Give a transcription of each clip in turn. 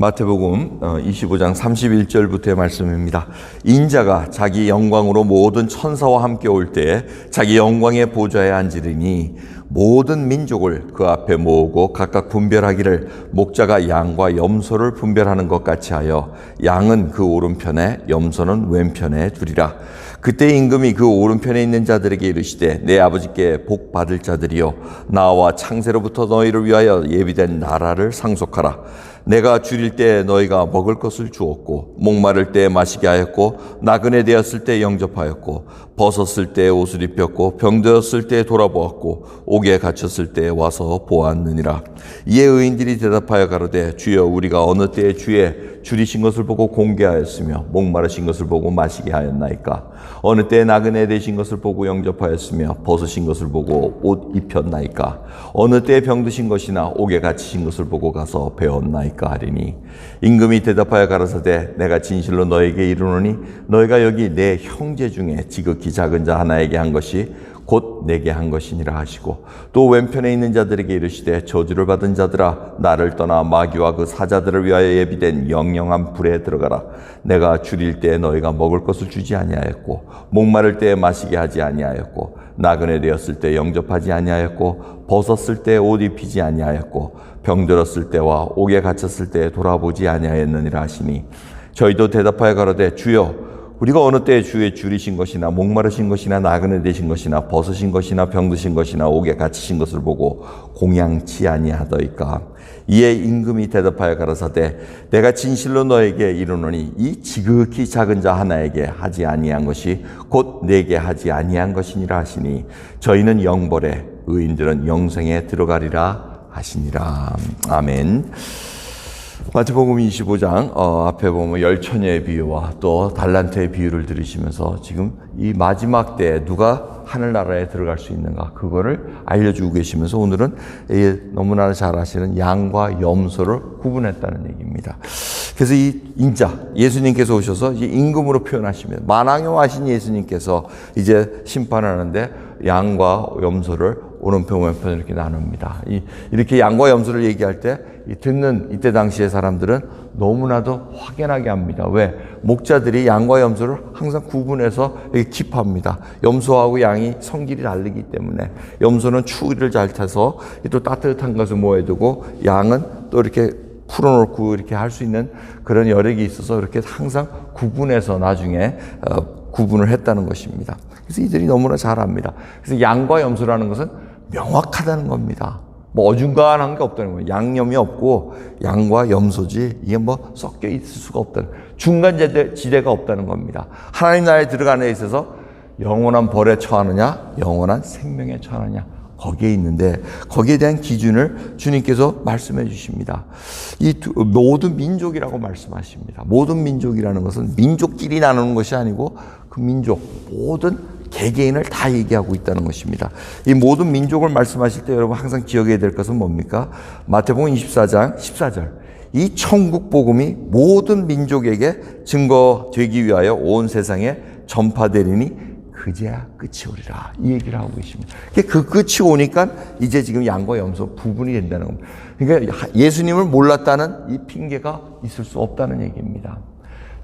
마태복음 25장 31절부터의 말씀입니다. 인자가 자기 영광으로 모든 천사와 함께 올 때에 자기 영광의 보좌에 앉으리니 모든 민족을 그 앞에 모으고 각각 분별하기를 목자가 양과 염소를 분별하는 것 같이 하여 양은 그 오른편에 염소는 왼편에 두리라. 그때 임금이 그 오른편에 있는 자들에게 이르시되 내 아버지께 복 받을 자들이여 나와 창세로부터 너희를 위하여 예비된 나라를 상속하라. 내가 줄일 때 너희가 먹을 것을 주었고 목마를 때 마시게 하였고 나그네 되었을 때 영접하였고 벗었을 때 옷을 입혔고 병들었을 때 돌아보았고 옥에 갇혔을 때 와서 보았느니라. 이에 의인들이 대답하여 가로되 주여 우리가 어느 때에 주의 줄이신 것을 보고 공개하였으며 목마르신 것을 보고 마시게 하였나이까. 어느 때에 나그네 되신 것을 보고 영접하였으며 벗으신 것을 보고 옷 입혔나이까. 어느 때에 병드신 것이나 옥에 갇히신 것을 보고 가서 배웠나이까 하리니 임금이 대답하여 가라사대 내가 진실로 너에게 이르노니 너희가 여기 내 형제 중에 지극히 작은 자 하나에게 한 것이 곧 내게 한 것이니라 하시고 또 왼편에 있는 자들에게 이르시되 저주를 받은 자들아 나를 떠나 마귀와 그 사자들을 위하여 예비된 영영한 불에 들어가라. 내가 줄일 때 너희가 먹을 것을 주지 아니하였고 목마를 때 마시게 하지 아니하였고 나그네 되었을 때 영접하지 아니하였고 벗었을 때 옷 입히지 아니하였고 병들었을 때와 옥에 갇혔을 때 돌아보지 아니하였느니라 하시니 저희도 대답하여 가로되 주여 우리가 어느 때에 주의 줄이신 것이나 목마르신 것이나 나그네 되신 것이나 벗으신 것이나 병드신 것이나 옥에 갇히신 것을 보고 공양치 아니하더이까. 이에 임금이 대답하여 가라사대 내가 진실로 너에게 이르노니 이 지극히 작은 자 하나에게 하지 아니한 것이 곧 내게 하지 아니한 것이니라 하시니 저희는 영벌에 의인들은 영생에 들어가리라 하시니라. 아멘. 마태복음 25장 앞에 보면 열처녀의 비유와 또 달란트의 비유를 들으시면서 지금 이 마지막 때에 누가 하늘나라에 들어갈 수 있는가 그거를 알려주고 계시면서 오늘은 너무나 잘 아시는 양과 염소를 구분했다는 얘기입니다. 그래서 이 인자 예수님께서 오셔서 이제 임금으로 표현하시면 만왕에 와신 예수님께서 이제 심판하는데 양과 염소를 오른편 왼편 이렇게 나눕니다. 이렇게 양과 염소를 얘기할 때 듣는 이때 당시의 사람들은 너무나도 확연하게 합니다. 왜? 목자들이 양과 염소를 항상 구분해서 이렇게 킵합니다. 염소하고 양이 성질이 다르기 때문에 염소는 추위를 잘 타서 또 따뜻한 것을 모아두고 양은 또 이렇게 풀어놓고 이렇게 할 수 있는 그런 여력이 있어서 이렇게 항상 구분해서 나중에 구분을 했다는 것입니다. 그래서 이들이 너무나 잘 압니다. 그래서 양과 염소라는 것은 명확하다는 겁니다. 뭐 어중간한 게 없다는 거예요. 양념이 없고 양과 염소지 이게 뭐 섞여 있을 수가 없다는 중간 지대가 없다는 겁니다. 하나님 나라에 들어가는 데 있어서 영원한 벌에 처하느냐 영원한 생명에 처하느냐 거기에 있는데 거기에 대한 기준을 주님께서 말씀해 주십니다. 이 모든 민족이라고 말씀하십니다. 모든 민족이라는 것은 민족끼리 나누는 것이 아니고 그 민족 모든 개개인을 다 얘기하고 있다는 것입니다. 이 모든 민족을 말씀하실 때 여러분 항상 기억해야 될 것은 뭡니까? 마태복음 24장 14절 이 천국 복음이 모든 민족에게 증거되기 위하여 온 세상에 전파되리니 그제야 끝이 오리라 이 얘기를 하고 계십니다. 그 끝이 오니까 이제 지금 양과 염소 구분이 된다는 겁니다. 그러니까 예수님을 몰랐다는 이 핑계가 있을 수 없다는 얘기입니다.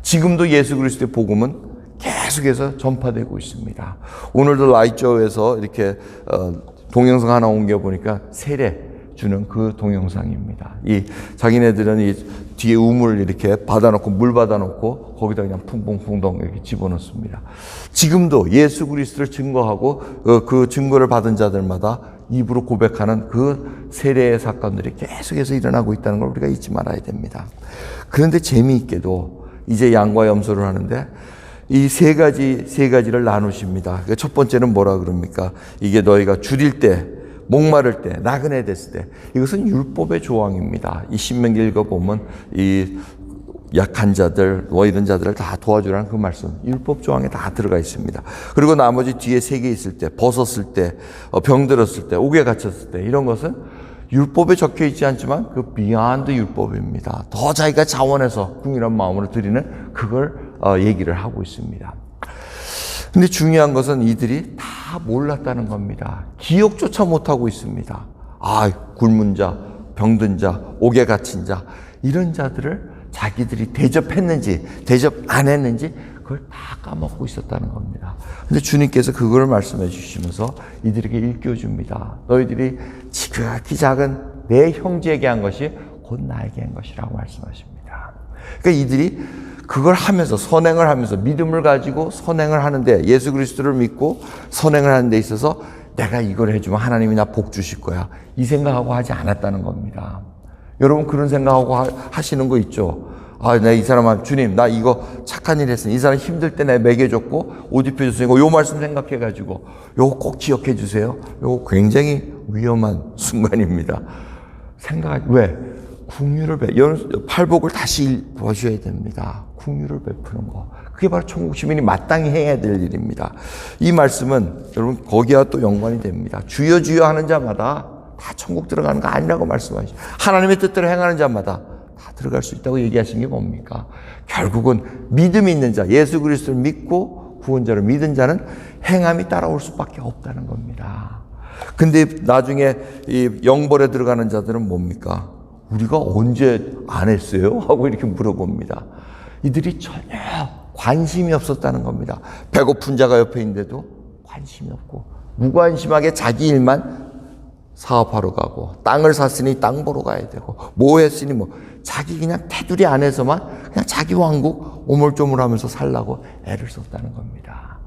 지금도 예수 그리스도의 복음은 계속해서 전파되고 있습니다. 오늘도 라이저에서 이렇게 동영상 하나 옮겨보니까 세례 주는 그 동영상입니다. 자기네들은 이 뒤에 우물 이렇게 받아놓고 물 받아놓고 거기다 그냥 풍풍풍덩 이렇게 집어넣습니다. 지금도 예수 그리스도를 증거하고 그 증거를 받은 자들마다 입으로 고백하는 그 세례의 사건들이 계속해서 일어나고 있다는 걸 우리가 잊지 말아야 됩니다. 그런데 재미있게도 이제 양과 염소를 하는데 이 세 가지를 나누십니다. 첫 번째는 뭐라 그럽니까? 이게 너희가 줄일 때, 목마를 때, 나그네 됐을 때. 이것은 율법의 조항입니다. 이 신명기 읽어보면 이 약한 자들, 이런 자들을 다 도와주라는 그 말씀. 율법 조항에 다 들어가 있습니다. 그리고 나머지 뒤에 3개 있을 때, 벗었을 때, 병들었을 때, 옥에 갇혔을 때, 이런 것은 율법에 적혀 있지 않지만 그 비하인드 율법입니다. 더 자기가 자원해서 궁일한 마음으로 드리는 그걸 얘기를 하고 있습니다. 근데 중요한 것은 이들이 다 몰랐다는 겁니다. 기억조차 못하고 있습니다. 굶은 자, 병든 자, 옥에 갇힌 자 이런 자들을 자기들이 대접했는지 대접 안 했는지 그걸 다 까먹고 있었다는 겁니다. 근데 주님께서 그걸 말씀해 주시면서 이들에게 일깨워줍니다. 너희들이 지극히 작은 내 형제에게 한 것이 곧 나에게 한 것이라고 말씀하십니다. 그러니까 이들이 그걸 하면서 선행을 하면서 믿음을 가지고 선행을 하는데, 예수 그리스도를 믿고 선행을 하는 데 있어서 내가 이걸 해주면 하나님이 나 복 주실 거야, 이 생각하고 하지 않았다는 겁니다. 여러분 그런 생각하고 하시는 거 있죠? 내가 이 사람아, 주님 나 이거 착한 일 했으니 이 사람 힘들 때 내가 먹여줬고 옷 입혀줬으니까 요 말씀 생각해가지고 요거 꼭 기억해 주세요. 요거 굉장히 위험한 순간입니다. 왜? 궁유를 팔복을 다시 보셔야 됩니다. 궁유를 베푸는 거, 그게 바로 천국 시민이 마땅히 해야 될 일입니다. 이 말씀은 여러분 거기와 또 연관이 됩니다. 주여 주여 하는 자마다 다 천국 들어가는 거 아니라고 말씀하시죠. 하나님의 뜻대로 행하는 자마다 다 들어갈 수 있다고 얘기하신 게 뭡니까? 결국은 믿음이 있는 자, 예수 그리스도를 믿고 구원자를 믿은 자는 행함이 따라올 수밖에 없다는 겁니다. 근데 나중에 이 영벌에 들어가는 자들은 뭡니까? 우리가 언제 안 했어요? 하고 이렇게 물어봅니다. 이들이 전혀 관심이 없었다는 겁니다. 배고픈 자가 옆에 있는데도 관심이 없고 무관심하게 자기 일만 사업하러 가고, 땅을 샀으니 땅 보러 가야 되고, 뭐 했으니 자기 그냥 테두리 안에서만 그냥 자기 왕국 오물조물하면서 살라고 애를 썼다는 겁니다.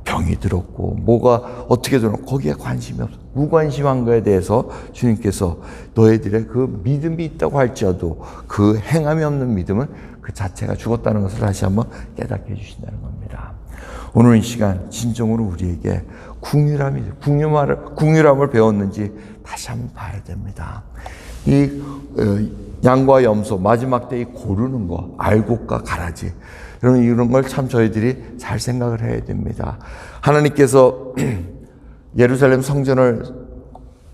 병이 들었고 뭐가 어떻게 들었고 거기에 관심이 없어. 무관심한 거에 대해서 주님께서 너희들의 그 믿음이 있다고 할지라도 그 행함이 없는 믿음은 그 자체가 죽었다는 것을 다시 한번 깨닫게 해주신다는 겁니다. 오늘 이 시간 진정으로 우리에게 궁유람을 배웠는지 다시 한번 봐야 됩니다. 이 양과 염소 마지막 때 이 고르는 거, 알곡과 가라지, 여러분 이런 걸 참 저희들이 잘 생각을 해야 됩니다. 하나님께서 예루살렘 성전을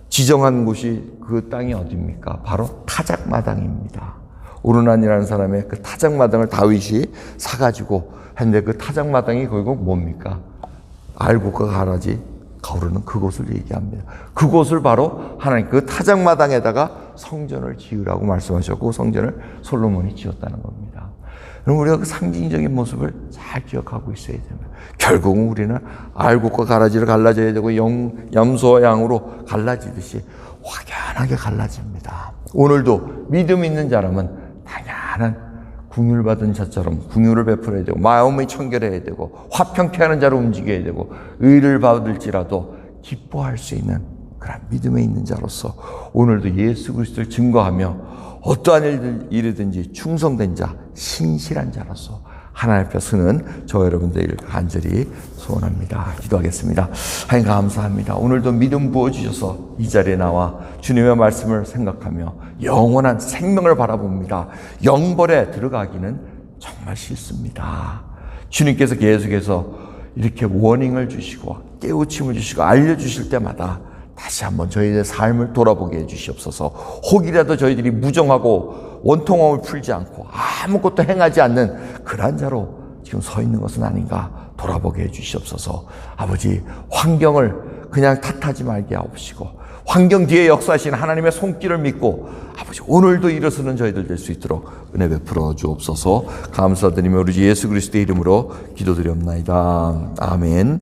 지정한 곳이, 그 땅이 어디입니까? 바로 타작마당입니다. 오르난이라는 사람의 그 타작마당을 다윗이 사가지고 했는데, 그 타작마당이 결국 뭡니까? 알곡과 가라지 거르는 그곳을 얘기합니다. 그곳을 바로 하나님 그 타작마당에다가 성전을 지으라고 말씀하셨고, 성전을 솔로몬이 지었다는 겁니다. 그럼 우리가 그 상징적인 모습을 잘 기억하고 있어야 됩니다. 결국은 우리는 알곡과 가라지를 갈라져야 되고, 염소와 양으로 갈라지듯이 확연하게 갈라집니다. 오늘도 믿음 있는 자라면 당연한 궁유를 받은 자처럼 궁유를 베풀어야 되고, 마음이 청결해야 되고, 화평케 하는 자로 움직여야 되고, 의를 받을지라도 기뻐할 수 있는 그런 믿음에 있는 자로서 오늘도 예수 그리스도를 증거하며 어떠한 일이든지 충성된 자, 신실한 자로서 하나님 앞에 서는 저 여러분들을 간절히 소원합니다. 기도하겠습니다. 하나님 감사합니다. 오늘도 믿음 부어주셔서 이 자리에 나와 주님의 말씀을 생각하며 영원한 생명을 바라봅니다. 영벌에 들어가기는 정말 싫습니다. 주님께서 계속해서 이렇게 워닝을 주시고 깨우침을 주시고 알려주실 때마다 다시 한번 저희의 삶을 돌아보게 해주시옵소서. 혹이라도 저희들이 무정하고 원통함을 풀지 않고 아무것도 행하지 않는 그런 자로 지금 서 있는 것은 아닌가 돌아보게 해주시옵소서. 아버지, 환경을 그냥 탓하지 말게 하옵시고, 환경 뒤에 역사하신 하나님의 손길을 믿고 아버지 오늘도 일어서는 저희들 될 수 있도록 은혜 베풀어 주옵소서. 감사드리며 우리 예수 그리스도의 이름으로 기도드리옵나이다. 아멘.